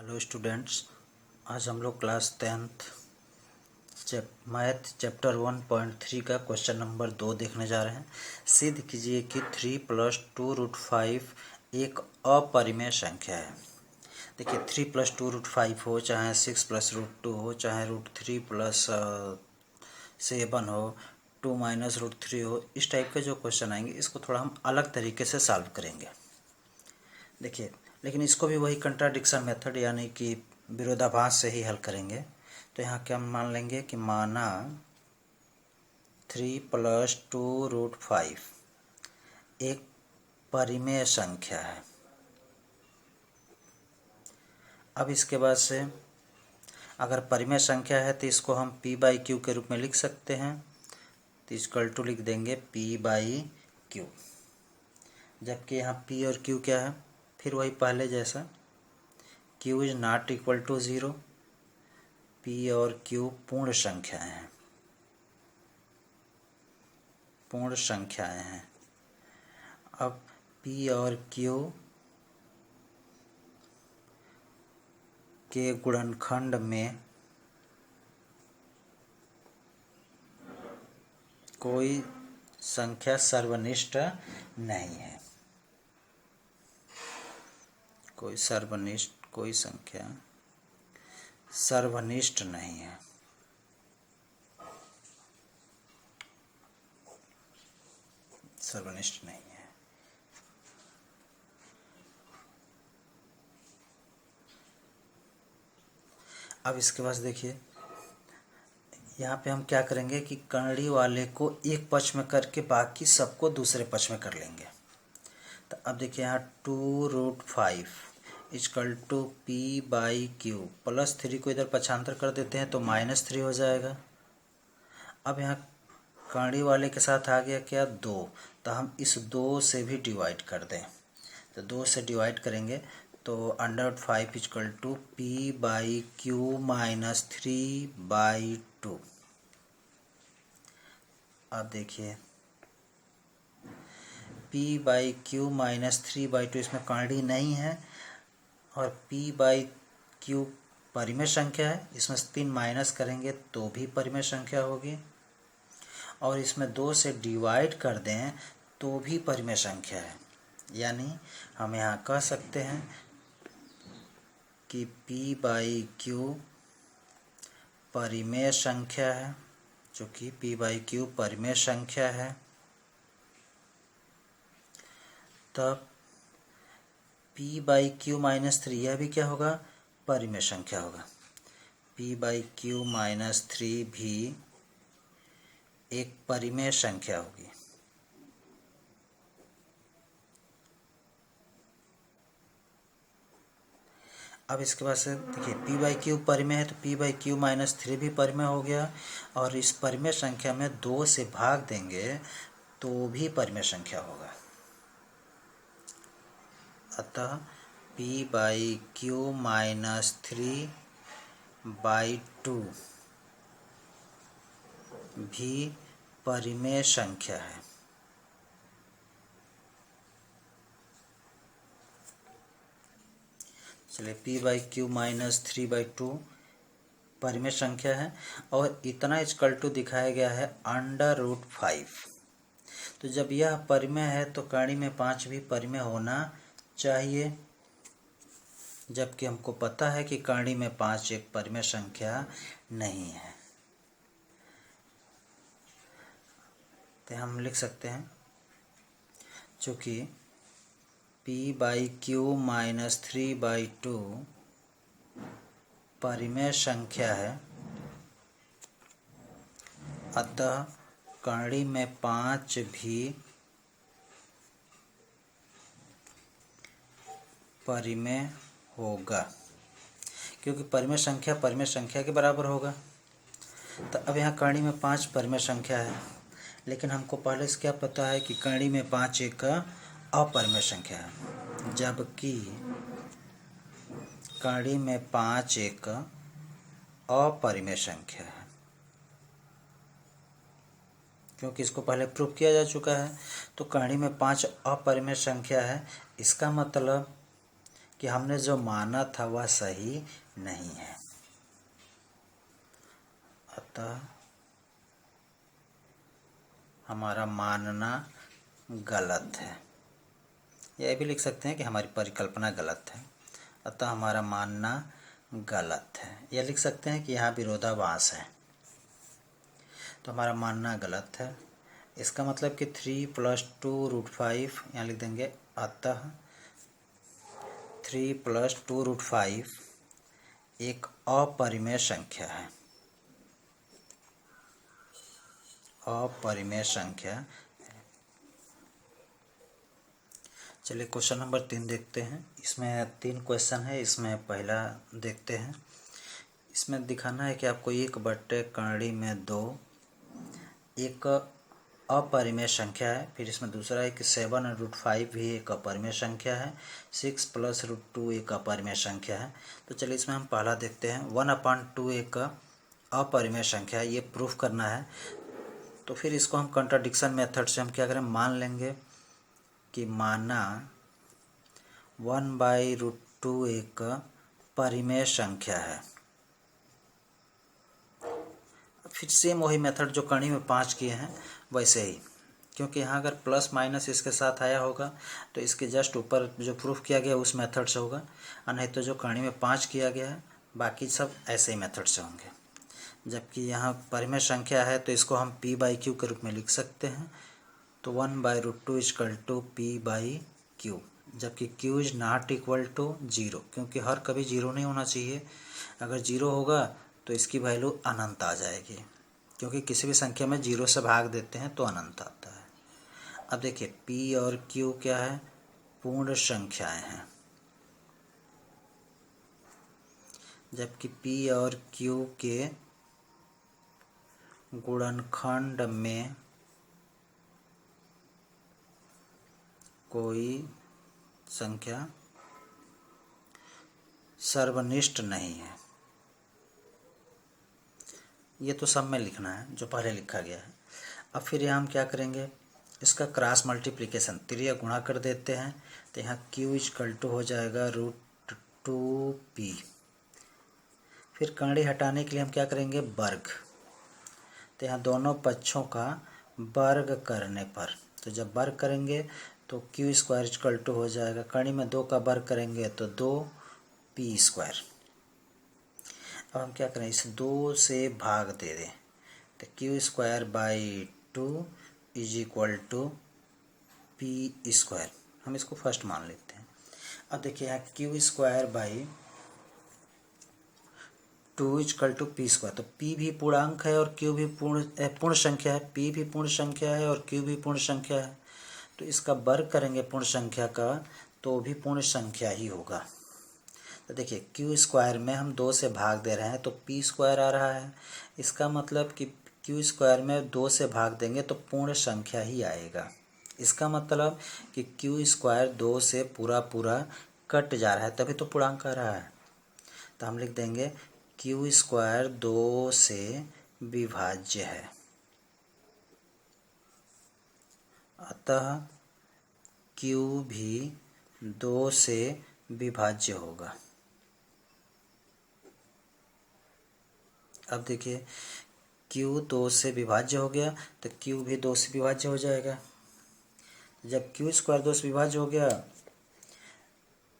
Hello students, आज हम लोग क्लास 10th मैथ चैप्टर 1.3 का क्वेश्चन नंबर 2 देखने जा रहे हैं। सिद्ध कीजिए कि 3 + 2√5 एक अपरिमेय संख्या है। देखिए 3 + 2√5 हो, चाहे 6 + √2 हो, चाहे √3 + 7 हो, 2 - √3 हो, इस टाइप के जो क्वेश्चन आएंगे इसको थोड़ा हम अलग तरीके से सॉल्व करेंगे। देखिए, लेकिन इसको भी वही कंट्राडिक्शन मेथड यानी कि विरोधाभास से ही हल करेंगे। तो यहाँ क्या मान लेंगे कि माना 3 + 2√5 एक परिमेय संख्या है। अब इसके बाद से अगर परिमेय संख्या है तो इसको हम p/q के रूप में लिख सकते हैं। तो इक्वल टू लिख देंगे p/q, जबकि यहाँ p और q क्या है, फिर वही पहले जैसा q is not equal to 0। p और q पूर्ण संख्याएं हैं, पूर्ण संख्याएं हैं। अब p और q के गुणनखंड में कोई संख्या सर्वनिष्ठ नहीं है। कोई संख्या सर्वनिष्ठ नहीं है। सर्वनिष्ठ नहीं है। अब इसके बाद देखिए, यहाँ पे हम क्या करेंगे कि कर्णी वाले को एक पक्ष में करके बाकी सबको दूसरे पक्ष में कर लेंगे। तो अब देखिए यहाँ 2√5 इक्वल टू p/q प्लस 3 को इधर पक्षांतर कर देते हैं तो -3 हो जाएगा। अब यहाँ कर्णी वाले के साथ आ गया क्या 2, तो हम इस 2 से भी डिवाइड कर दें। तो 2 से डिवाइड करेंगे तो √5 इक्वल टू p/q - 3/2। अब देखिए p/q - 3/2 इसमें कर्णी नहीं है और p/q परिमेय संख्या है। इसमें से 3 माइनस करेंगे तो भी परिमेय संख्या होगी, और इसमें 2 से डिवाइड कर दें तो भी परिमेय संख्या है। यानी हम यहाँ कह सकते हैं कि p/q परिमेय संख्या है, चूँकि p/q परिमेय संख्या है तब p/q - 3 यह भी क्या होगा, परिमेय संख्या होगा। p/q - 3 भी एक परिमेय संख्या होगी। अब इसके बाद से देखिए p/q परिमेय है तो p/q - 3 भी परिमेय हो गया, और इस परिमेय संख्या में 2 से भाग देंगे तो भी परिमेय संख्या होगा। अतः p/q - 3/2 भी परिमेय संख्या है। चलिए p/q - 3/2 परिमेय संख्या है, और इतना इक्वल टू दिखाया गया है √5। तो जब यह परिमेय है तो कर्णी में 5 भी परिमेय होना चाहिए, जबकि हमको पता है कि कर्णी में 5 एक परिमेय संख्या नहीं है। तो हम लिख सकते हैं चूँकि p/q - 3/2 परिमेय संख्या है, अतः कर्णी में 5 भी परिमेय होगा, क्योंकि परिमेय संख्या के बराबर होगा। तो अब यहाँ कर्णी में 5 परिमेय संख्या है, लेकिन हमको पहले से क्या पता है कि कर्णी में 5 एक अपरिमेय संख्या है, जबकि कर्णी में 5 एक अपरिमेय संख्या है, क्योंकि इसको पहले प्रूव किया जा चुका है। तो कर्णी में 5 अपरिमेय संख्या है, इसका मतलब कि हमने जो माना था वह सही नहीं है, अतः हमारा मानना गलत है। यह भी लिख सकते हैं कि हमारी परिकल्पना गलत है, अतः हमारा मानना गलत है। यह लिख सकते हैं कि यहाँ विरोधाभास है, तो हमारा मानना गलत है। इसका मतलब कि 3 + 2√5 यहाँ लिख देंगे, अतः 3 + 2√5 एक अपरिमेय संख्या है, अपरिमेय संख्या। चलिए क्वेश्चन नंबर 3 देखते हैं। इसमें 3 क्वेश्चन है। इसमें पहला देखते हैं। इसमें दिखाना है कि आपको 1/(करड़ी में 2 एक अपरिमेय संख्या है। फिर इसमें दूसरा है कि 7√5 भी एक अपरिमेय संख्या है। 6 + √2 एक अपरिमेय संख्या है। तो चलिए इसमें हम पहला देखते हैं। 1/2 एक अपरिमेय संख्या है, ये प्रूफ करना है। तो फिर इसको हम कंट्राडिक्शन मेथड से हम क्या करें, मान लेंगे कि माना 1/√2 एक परिमेय संख्या है। फिर सेम वही मेथड जो कड़ी में 5 किए हैं वैसे ही, क्योंकि यहाँ अगर प्लस माइनस इसके साथ आया होगा तो इसके जस्ट ऊपर जो प्रूफ किया गया उस मेथड से होगा, और नहीं तो जो कड़ी में 5 किया गया है बाकी सब ऐसे ही मेथड से होंगे। जबकि यहाँ परिमेय संख्या है तो इसको हम p/q के रूप में लिख सकते हैं। तो 1/√2 = p/q, जबकि q is not equal to 0, क्योंकि हर कभी 0 नहीं होना चाहिए। अगर 0 होगा तो इसकी वैल्यू अनंत आ जाएगी, क्योंकि किसी भी संख्या में 0 से भाग देते हैं तो अनंत आता है। अब देखिए p और q क्या है, पूर्ण संख्याएं हैं, जबकि p और q के गुणनखंड में कोई संख्या सर्वनिष्ठ नहीं है। ये तो सब में लिखना है जो पहले लिखा गया है। अब फिर यहाँ हम क्या करेंगे, इसका क्रॉस मल्टीप्लिकेशन त्रिय गुणा कर देते हैं। तो यहाँ q = हो जाएगा √2p। फिर कड़ी हटाने के लिए हम क्या करेंगे, वर्ग। तो यहाँ दोनों पक्षों का वर्ग करने पर, तो जब वर्ग करेंगे तो q² = हो जाएगा, कड़ी में 2 का वर्ग करेंगे तो 2p²। अब हम क्या करें, इस 2 से भाग दे दें, तो q²/2 = p²। हम इसको फर्स्ट मान लेते हैं। अब देखिए यहाँ q²/2 = p²। तो p भी पूर्णांक है और q भी पूर्ण संख्या है। p भी पूर्ण संख्या है और q भी पूर्ण संख्या है। तो इसका वर्ग करेंगे पूर्ण संख्या का तो भी पूर्ण संख्या ही होगा। तो देखिए q² में हम 2 से भाग दे रहे हैं तो p² आ रहा है। इसका मतलब कि q² में 2 से भाग देंगे तो पूर्ण संख्या ही आएगा। इसका मतलब कि q² 2 से पूरा कट जा रहा है, तभी तो पूर्णांक आ रहा है। तो हम लिख देंगे q² 2 से विभाज्य है, अतः q भी 2 से विभाज्य होगा। अब देखिए q 2 से विभाज्य हो गया तो q भी 2 से विभाज्य हो जाएगा। जब q² 2 से विभाज्य हो गया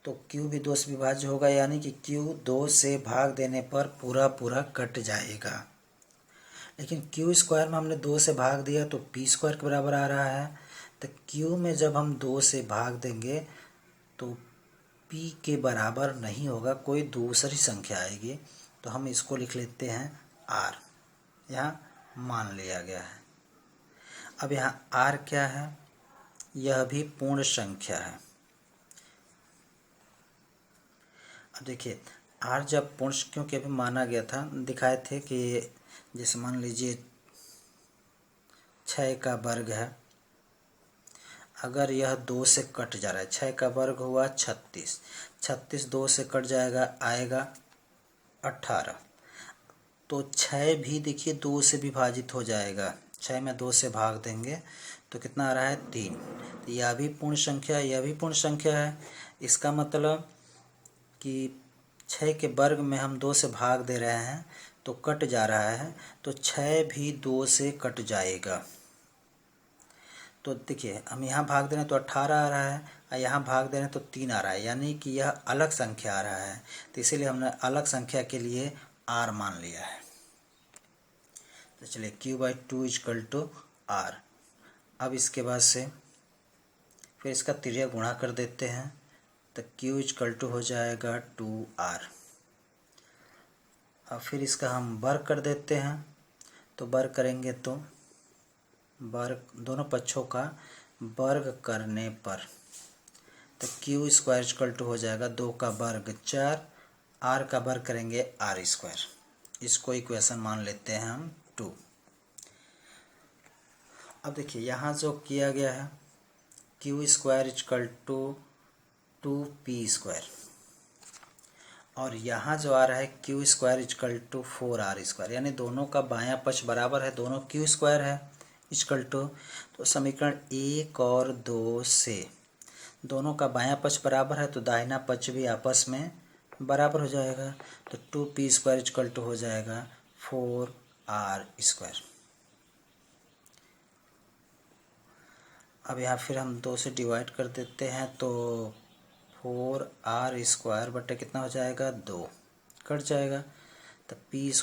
तो q भी 2 से विभाज्य होगा, यानी कि q 2 से भाग देने पर पूरा कट जाएगा। लेकिन q² में हमने 2 से भाग दिया तो p² के बराबर आ रहा है। तो q में जब हम 2 से भाग देंगे तो p के बराबर नहीं होगा, कोई दूसरी संख्या आएगी। तो हम इसको लिख लेते हैं r, यहाँ मान लिया गया है। अब यहाँ r क्या है, यह भी पूर्ण संख्या है। अब देखिए r जब पूर्ण, क्योंकि अभी माना गया था, दिखाए थे कि जैसे मान लीजिए 6 का वर्ग है, अगर यह 2 से कट जा रहा है, 6 का वर्ग हुआ 36, 36 2 से कट जाएगा, आएगा 18। तो 6 भी देखिए 2 से विभाजित हो जाएगा। 6 में 2 से भाग देंगे तो कितना आ रहा है, 3। तो यह भी पूर्ण संख्या है, यह भी पूर्ण संख्या है। इसका मतलब कि 6 के वर्ग में हम 2 से भाग दे रहे हैं तो कट जा रहा है, तो 6 भी 2 से कट जाएगा। तो देखिए हम यहाँ भाग दे रहे हैं तो 18 आ रहा है और यहाँ भाग दे रहे हैं तो 3 आ रहा है, यानी कि यह अलग संख्या आ रहा है। तो इसीलिए हमने अलग संख्या के लिए r मान लिया है। तो चलिए q/2 = r। अब इसके बाद से फिर इसका त्रिज्या गुणा कर देते हैं, तो q हो जाएगा 2r। अब फिर इसका हम वर्ग कर देते हैं, तो वर्ग करेंगे तो वर्ग दोनों पक्षों का वर्ग करने पर तो q² हो जाएगा 2 का वर्ग 4, r का वर्ग करेंगे r²। इसको इक्वेशन मान लेते हैं हम 2। अब देखिए यहाँ जो किया गया है q² 2p², और यहाँ जो आ रहा है q² 4r², यानी दोनों का बायां पक्ष बराबर है, दोनों q² है तो समीकरण 1 और 2 से दोनों का बायां पक्ष बराबर है तो दाहिना पक्ष भी आपस में बराबर हो जाएगा। तो 2p² हो जाएगा 4r²। अब यहाँ फिर हम 2 से डिवाइड कर देते हैं, तो 4r² बटे कितना हो जाएगा 2, कट जाएगा। तो p²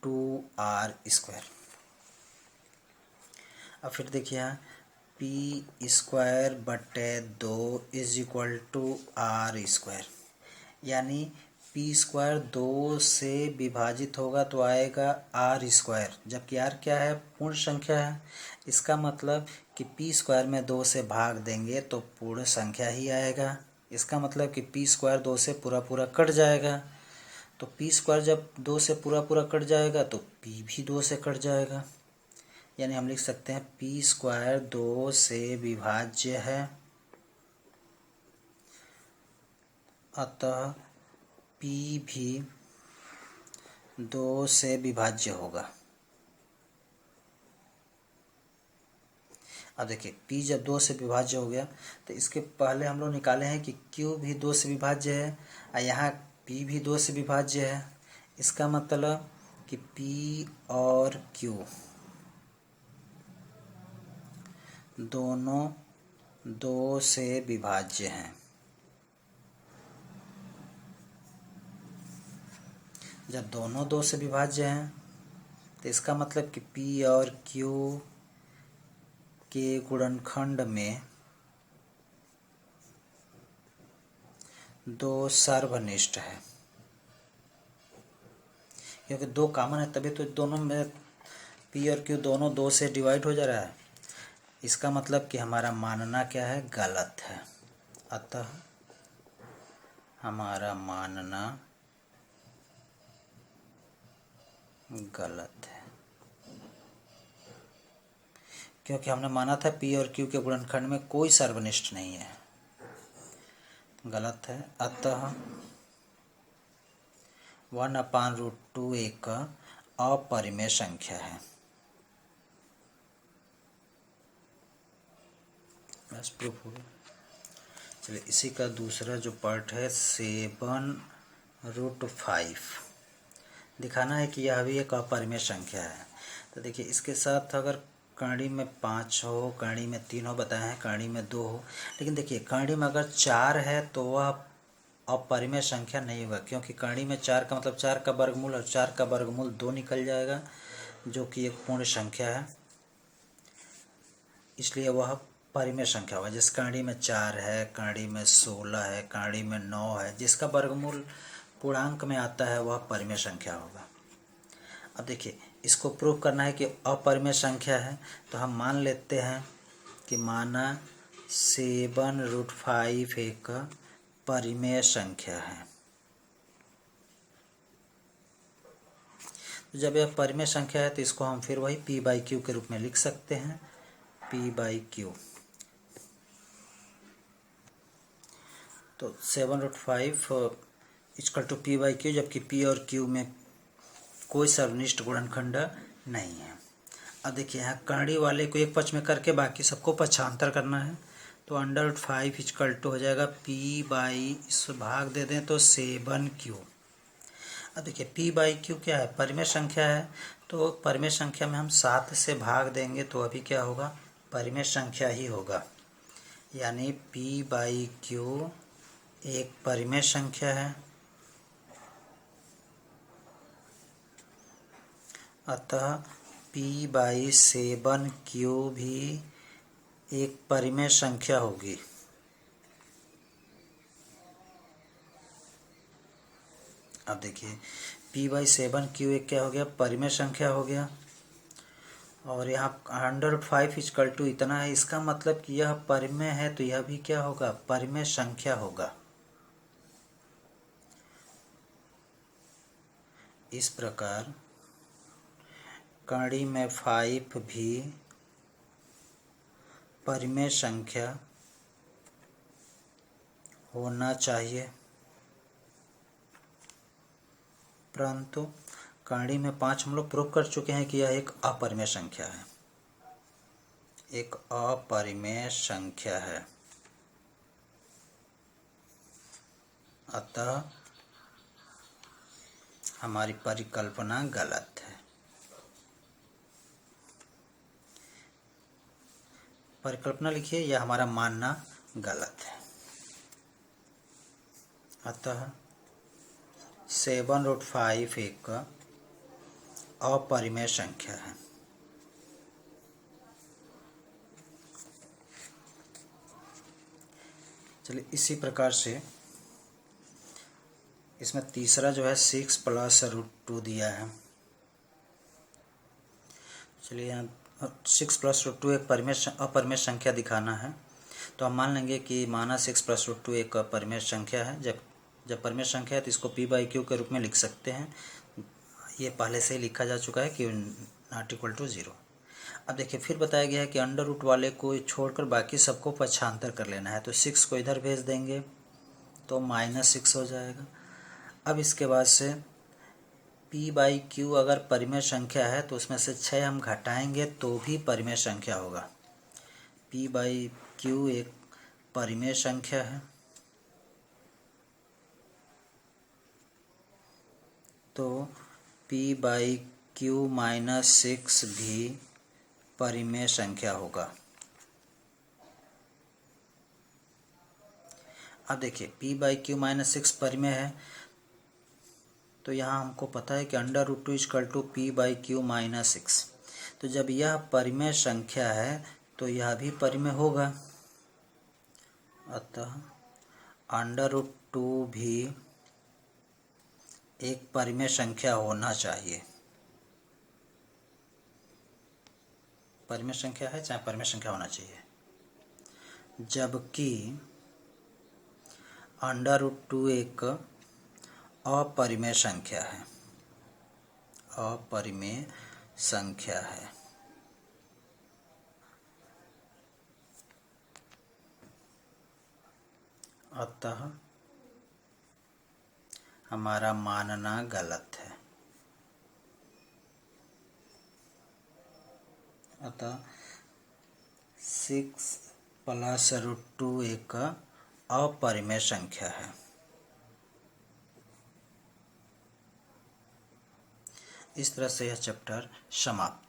2r²। अब फिर देखिए यहाँ p² बटे 2 = r², यानी p² 2 से विभाजित होगा तो आएगा r², जबकि r क्या है, पूर्ण संख्या है। इसका मतलब कि p² में 2 से भाग देंगे तो पूर्ण संख्या ही आएगा। इसका मतलब कि p² 2 से पूरा पूरा कट जाएगा, तो p² जब 2 से पूरा पूरा कट जाएगा तो p भी 2 से कट जाएगा, यानी हम लिख सकते हैं p² 2 से विभाज्य है, अतः p भी 2 से विभाज्य होगा। अब देखिए p जब 2 से विभाज्य हो गया तो इसके पहले हम लोग निकाले हैं कि q भी 2 से विभाज्य है और यहाँ p भी 2 से विभाज्य है। इसका मतलब कि p और q दोनों 2 से विभाज्य हैं। जब दोनों 2 से विभाज्य हैं तो इसका मतलब कि p और q के गुणनखंड में 2 सर्वनिष्ठ है, क्योंकि 2 कॉमन है तभी तो दोनों में p और q दोनों 2 से डिवाइड हो जा रहा है। इसका मतलब कि हमारा मानना क्या है, गलत है। अतः हमारा मानना गलत है, क्योंकि हमने माना था p और q के गुणनखंड में कोई सर्वनिष्ठ नहीं है। गलत है। अतः 1/√2 एक अपरिमेय संख्या है। बस प्रूफ हो गया। चलिए इसी का दूसरा जो पार्ट है 7√5, दिखाना है कि यह भी एक अपरिमेय संख्या है। तो देखिए इसके साथ अगर कड़ी में 5 हो, कड़ी में 3 हो, बताया है कड़ी में 2 हो, लेकिन देखिए कड़ी में अगर 4 है तो वह अपरिमेय संख्या नहीं होगा, क्योंकि कड़ी में 4 का मतलब 4 का वर्गमूल, और 4 का वर्गमूल 2 निकल जाएगा जो कि एक पूर्ण संख्या है, इसलिए वह परिमेय संख्या होगा। जिस कड़ी में 4 है, कड़ी में 16 है, कड़ी में 9 है, जिसका वर्गमूल पूर्णांक में आता है वह परिमेय संख्या होगा। अब देखिए इसको प्रूव करना है कि अपरिमेय संख्या है, तो हम मान लेते हैं कि माना 7√5 एक परिमेय संख्या है। तो जब यह परिमेय संख्या है तो इसको हम फिर वही p/q के रूप में लिख सकते हैं, p/q। तो 7√5 = p/q, जबकि p और q में कोई सर्वनिष्ठ गुणनखंड नहीं है। अब देखिए यहाँ कड़ी वाले को एक पक्ष में करके बाकी सबको पक्षांतर करना है, तो अंडर रूट 5 इक्वल टू हो जाएगा पी बाई, इस भाग दे दें तो 7Q। अब देखिए पी बाई क्यू क्या है, परिमेय संख्या है, तो परिमेय संख्या में हम 7 से भाग देंगे तो अभी क्या होगा, परिमेय संख्या ही होगा, यानी पी बाई क्यू एक परिमेय संख्या है, अतः पी बाई 7Q भी एक परिमेय संख्या होगी। अब देखिए p बाई 7Q एक क्या हो गया, परिमेय संख्या हो गया, और यहाँ अंडर रूट 5 इक्वल टू इतना है, इसका मतलब कि यह परिमेय है तो यह भी क्या होगा, परिमेय संख्या होगा। इस प्रकार कड़ी में 5 भी परिमेय संख्या होना चाहिए, परंतु कड़ी में 5 हम लोग प्रूव कर चुके हैं कि यह एक अपरिमेय संख्या है, एक अपरिमेय संख्या है, अतः हमारी परिकल्पना गलत है। परिकल्पना लिखिए, यह हमारा मानना गलत है। अतः 7√5 एक अपरिमेय संख्या है। चलिए इसी प्रकार से इसमें तीसरा जो है 6 + √2 दिया है। चलिए यहाँ 6 + √2 एक अपरिमेय संख्या दिखाना है, तो हम मान लेंगे कि माना 6 + √2 एक अपरिमेय संख्या है। जब परिमेय संख्या है तो इसको p बाई क्यू के रूप में लिख सकते हैं, ये पहले से ही लिखा जा चुका है कि नॉट इक्वल टू 0। अब देखिए फिर बताया गया है कि अंडर रूट वाले को छोड़कर बाकी सबको पक्षांतर कर लेना है, तो 6 को इधर भेज देंगे तो -6 हो जाएगा। अब इसके बाद से p बाई क्यू अगर परिमेय संख्या है तो उसमें से 6 हम घटाएंगे तो भी परिमेय संख्या होगा। p बाई क्यू एक परिमेय संख्या है, तो p बाई क्यू -6 भी परिमेय संख्या होगा। अब देखिए p बाई क्यू -6 परिमेय है, तो यहाँ हमको पता है कि under root 2 equal to p by q -6, तो जब यह परिमेय संख्या है तो यह भी परिमेय होगा, अतः अंडर रूट 2 भी एक परिमेय संख्या होना चाहिए। परिमेय संख्या है चाहे परिमेय संख्या होना चाहिए, जबकि अंडर रूट 2 एक अपरिमेय संख्या है, अपरिमेय संख्या है। अतः हमारा मानना गलत है। अतः 6 + √2 एक अपरिमेय संख्या है। इस तरह से यह चैप्टर समाप्त।